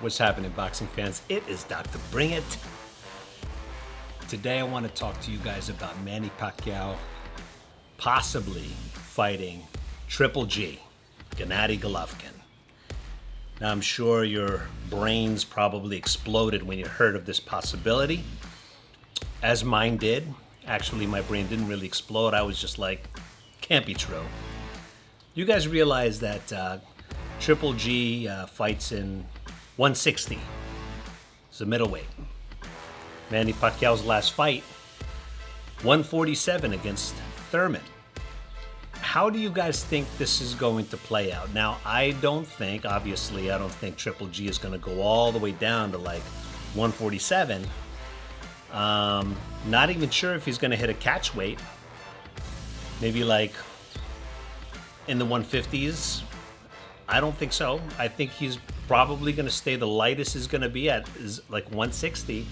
What's happening, boxing fans? It is Dr. Bring It. Today I want to talk to you guys about Manny Pacquiao possibly fighting Triple G, Gennady Golovkin. Now I'm sure your brains probably exploded when you heard of this possibility, as mine did. Actually, my brain didn't really explode. I was just like, can't be true. You guys realize that Triple G fights in 160. It's a middleweight. Manny Pacquiao's last fight, 147 against Thurman. How do you guys think this is going to play out? Now, I don't think Triple G is going to go all the way down to like 147. Not even sure if he's going to hit a catch weight. Maybe like in the 150s. I don't think so. I think he's probably going to stay the lightest is going to be at is like 160.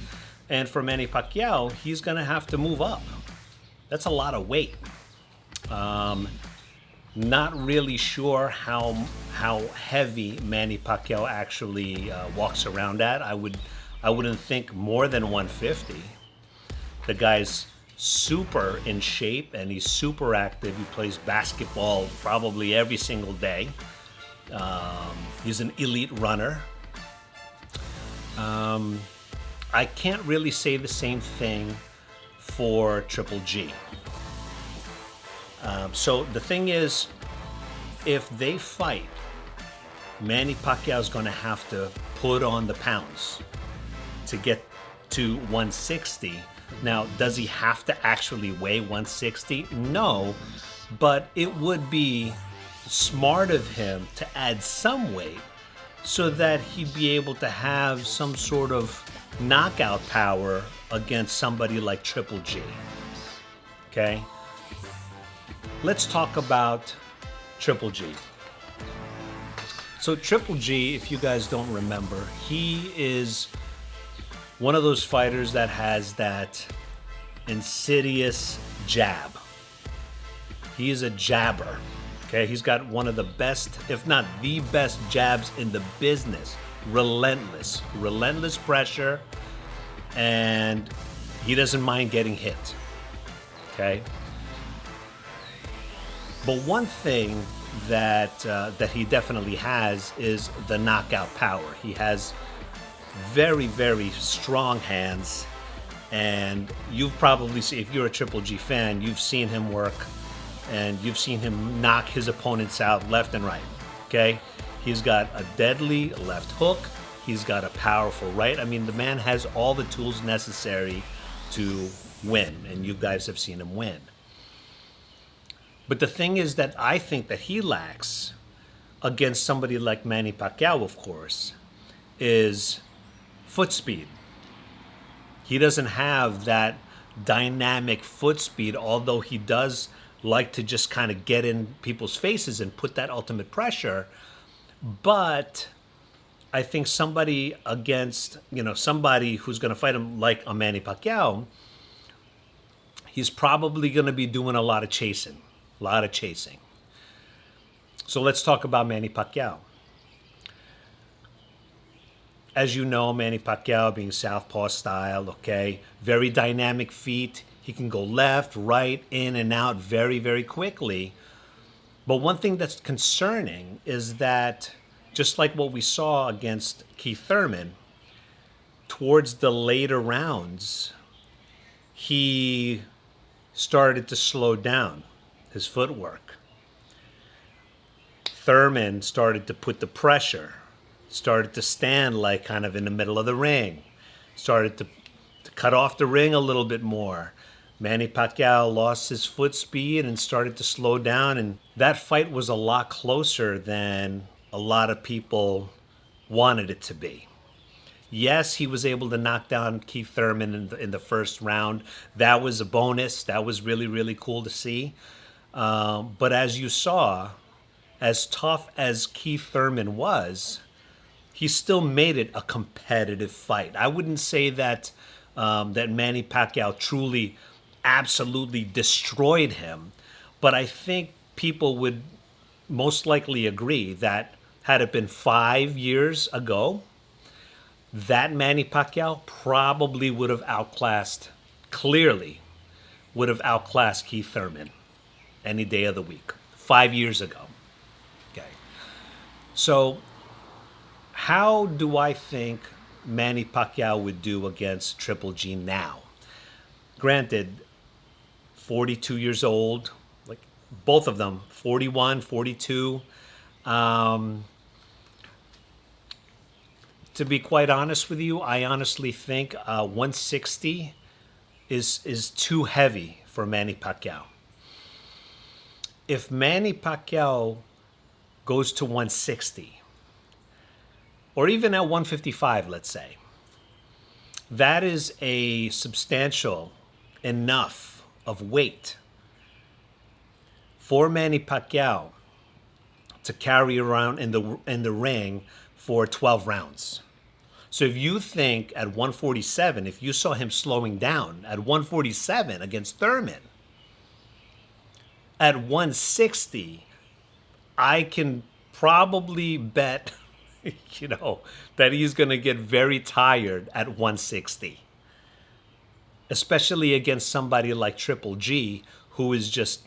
And for Manny Pacquiao, he's going to have to move up. That's a lot of weight. Not really sure how heavy Manny Pacquiao actually walks around at. I wouldn't think more than 150. The guy's super in shape and he's super active. He plays basketball probably every single day. He's an elite runner. I can't really say the same thing for Triple G. So the thing is, if they fight, Manny Pacquiao is going to have to put on the pounds to get to 160. Now, does he have to actually weigh 160? No, but it would be smart of him to add some weight so that he'd be able to have some sort of knockout power against somebody like Triple G. Okay? Let's talk about Triple G. So Triple G, if you guys don't remember, he is one of those fighters that has that insidious jab. He is a jabber. Okay, he's got one of the best, if not the best jabs in the business. Relentless pressure, and he doesn't mind getting hit. Okay. But one thing that he definitely has is the knockout power. He has very, very strong hands, and you've probably seen, if you're a Triple G fan, you've seen him work. And you've seen him knock his opponents out left and right, okay? He's got a deadly left hook. He's got a powerful right. I mean, the man has all the tools necessary to win, and you guys have seen him win. But the thing is that I think that he lacks against somebody like Manny Pacquiao, of course, is foot speed. He doesn't have that dynamic foot speed, although he does like to just kind of get in people's faces and put that ultimate pressure. But I think somebody against, somebody who's going to fight him like a Manny Pacquiao, he's probably going to be doing a lot of chasing. So let's talk about Manny Pacquiao. As you know, Manny Pacquiao being southpaw style, okay, very dynamic feet. He can go left, right, in and out very, very quickly. But one thing that's concerning is that, just like what we saw against Keith Thurman, towards the later rounds, he started to slow down his footwork. Thurman started to put the pressure, started to stand like kind of in the middle of the ring, started to cut off the ring a little bit more. Manny Pacquiao lost his foot speed and started to slow down, and that fight was a lot closer than a lot of people wanted it to be. Yes, he was able to knock down Keith Thurman in the first round. That was a bonus. That was really, really cool to see. But as you saw, as tough as Keith Thurman was, he still made it a competitive fight. I wouldn't say that Manny Pacquiao truly absolutely destroyed him, but I think people would most likely agree that had it been 5 years ago, that Manny Pacquiao probably would have outclassed, clearly would have outclassed Keith Thurman any day of the week 5 years ago. Okay. So, how do I think Manny Pacquiao would do against Triple G now? Granted, 42 years old, like both of them, 41, 42. To be quite honest with you, I honestly think 160 is too heavy for Manny Pacquiao. If Manny Pacquiao goes to 160, or even at 155, let's say, that is a substantial enough of weight for Manny Pacquiao to carry around in the ring for 12 rounds. So if you think at 147, if you saw him slowing down at 147 against Thurman, at 160, I can probably bet, that he's going to get very tired at 160. Especially against somebody like Triple G, who is just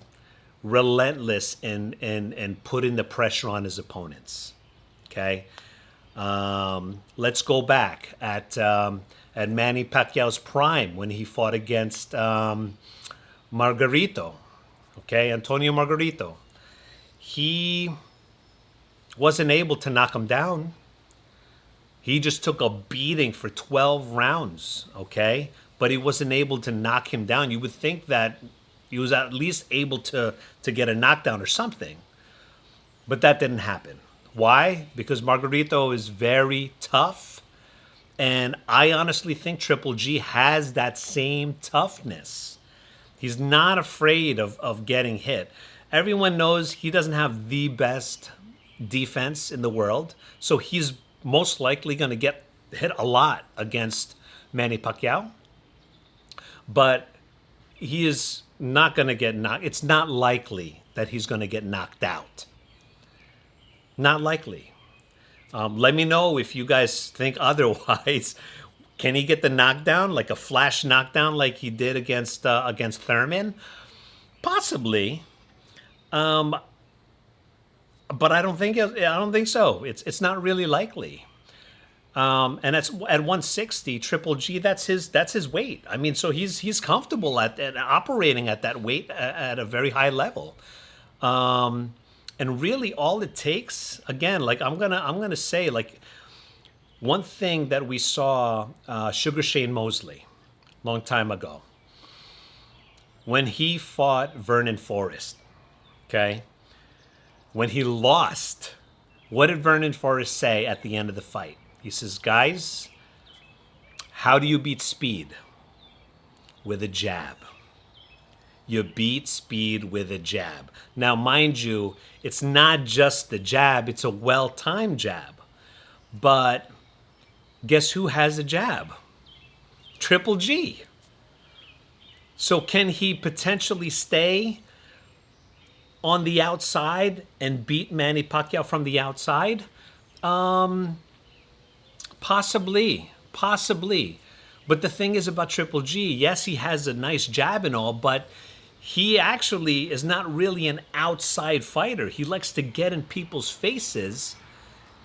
relentless in putting the pressure on his opponents. Okay? Let's go back at Manny Pacquiao's prime when he fought against Margarito. Okay, Antonio Margarito. He wasn't able to knock him down. He just took a beating for 12 rounds, okay? But he wasn't able to knock him down. You would think that he was at least able to get a knockdown or something. But that didn't happen. Why? Because Margarito is very tough. And I honestly think Triple G has that same toughness. He's not afraid of getting hit. Everyone knows he doesn't have the best defense in the world. So he's most likely going to get hit a lot against Manny Pacquiao. But he is not going to get knocked. It's not likely that he's going to get knocked out. Not likely. Let me know if you guys think otherwise. Can he get the knockdown, like a flash knockdown, like he did against Thurman? Possibly, but I don't think so. It's not really likely. And that's at 160, Triple G. That's his weight. I mean, so he's comfortable at operating at that weight at a very high level. And really, all it takes, again, like I'm gonna say, like one thing that we saw Sugar Shane Mosley, long time ago, when he fought Vernon Forrest, okay, when he lost, what did Vernon Forrest say at the end of the fight? He says, "Guys, how do you beat speed? With a jab. You beat speed with a jab." Now, mind you, it's not just the jab, it's a well-timed jab. But guess who has a jab? Triple G. So can he potentially stay on the outside and beat Manny Pacquiao from the outside? Possibly. But the thing is about Triple G, yes, he has a nice jab and all, but he actually is not really an outside fighter. He likes to get in people's faces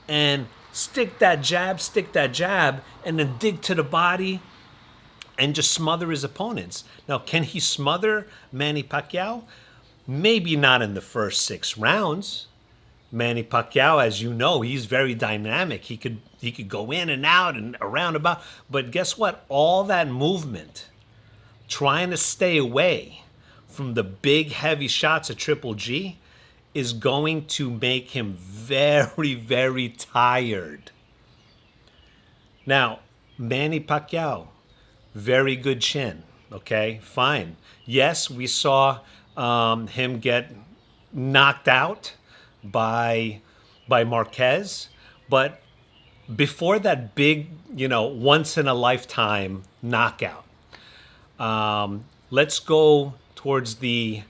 and stick that jab, and then dig to the body and just smother his opponents. Now, can he smother Manny Pacquiao? Maybe not in the first 6 rounds. Manny Pacquiao, as you know, he's very dynamic. He could go in and out and around about. But guess what? All that movement, trying to stay away from the big, heavy shots of Triple G, is going to make him very, very tired. Now, Manny Pacquiao, very good chin. Okay, fine. Yes, we saw him get knocked out by Marquez, but before that big, once in a lifetime knockout, let's go towards the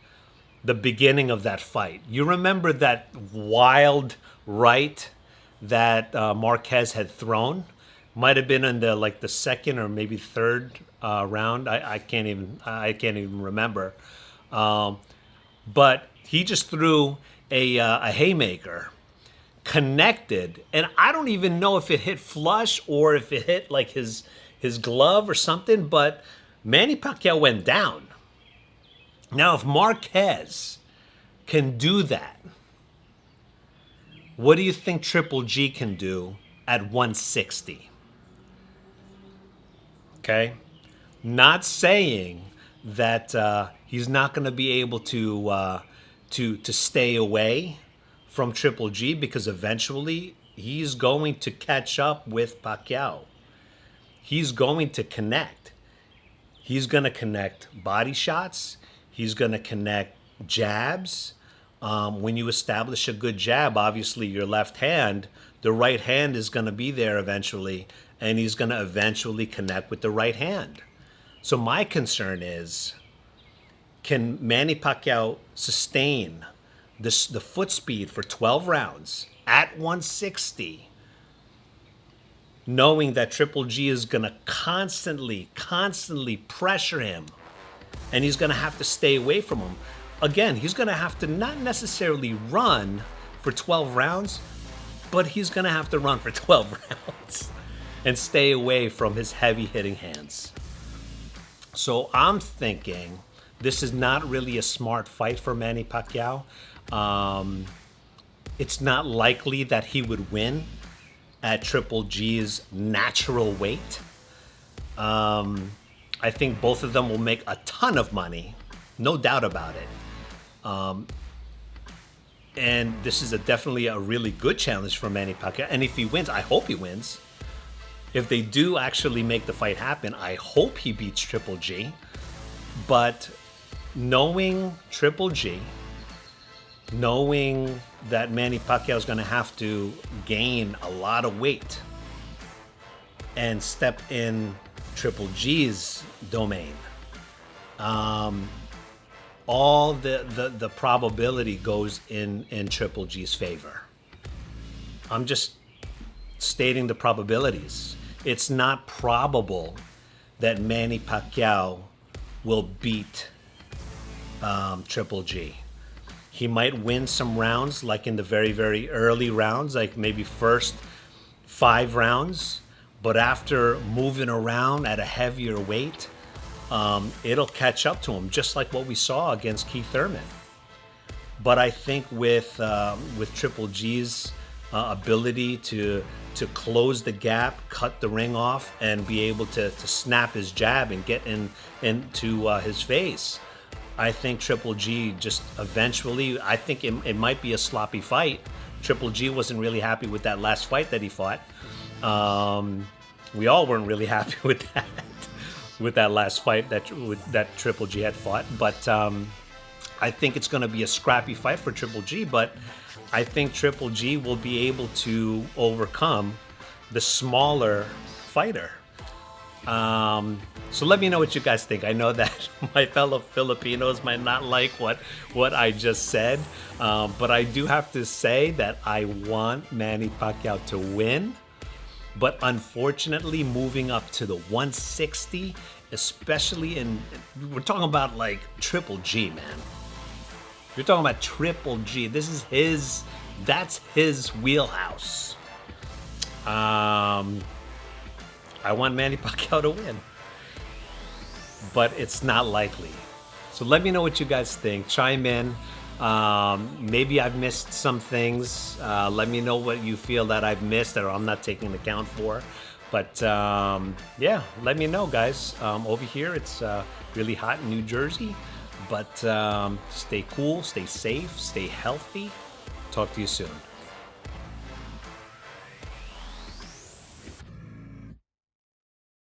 beginning of that fight. You remember that wild right that Marquez had thrown? Might have been in the second or maybe third round. I can't even remember. But he just threw a haymaker, connected, and I don't even know if it hit flush or if it hit like his glove or something. But Manny Pacquiao went down. Now, if Marquez can do that, what do you think Triple G can do at 160? Okay? Not saying that he's not going to be able to stay away from Triple G, because eventually he's going to catch up with Pacquiao. He's going to connect. He's going to connect body shots. He's going to connect jabs. When you establish a good jab, obviously your left hand, the right hand is going to be there eventually, and he's going to eventually connect with the right hand. So my concern is, can Manny Pacquiao sustain the foot speed for 12 rounds at 160, knowing that Triple G is going to constantly pressure him, and he's going to have to stay away from him? Again, he's going to have to not necessarily run for 12 rounds, but he's going to have to run for 12 rounds and stay away from his heavy-hitting hands. So I'm thinking this is not really a smart fight for Manny Pacquiao. It's not likely that he would win at Triple G's natural weight. I think both of them will make a ton of money, no doubt about it. And this is definitely a really good challenge for Manny Pacquiao. And if he wins, I hope he wins. If they do actually make the fight happen, I hope he beats Triple G. But knowing Triple G, knowing that Manny Pacquiao is going to have to gain a lot of weight and step in Triple G's domain, all the probability goes in Triple G's favor. I'm just stating the probabilities. It's not probable that Manny Pacquiao will beat Triple G. He might win some rounds, like in the very, very early rounds, like maybe first 5 rounds. But after moving around at a heavier weight, it'll catch up to him, just like what we saw against Keith Thurman. But I think with Triple G's ability to close the gap, cut the ring off, and be able to snap his jab and get into his face, I think Triple G just eventually, I think it might be a sloppy fight. Triple G wasn't really happy with that last fight that he fought. We all weren't really happy with that last fight that Triple G had fought. But I think it's going to be a scrappy fight for Triple G. But I think Triple G will be able to overcome the smaller fighter. So let me know what you guys think. I know that my fellow Filipinos might not like what I just said, but I do have to say that I want Manny Pacquiao to win. But unfortunately, moving up to the 160, especially we're talking about like Triple G, man. You're talking about Triple G. That's his wheelhouse. I want Manny Pacquiao to win, but it's not likely. So let me know what you guys think. Chime in. Maybe I've missed some things. Let me know what you feel that I've missed or I'm not taking account for. But yeah, let me know, guys. Over here, it's really hot in New Jersey. But stay cool, stay safe, stay healthy. Talk to you soon.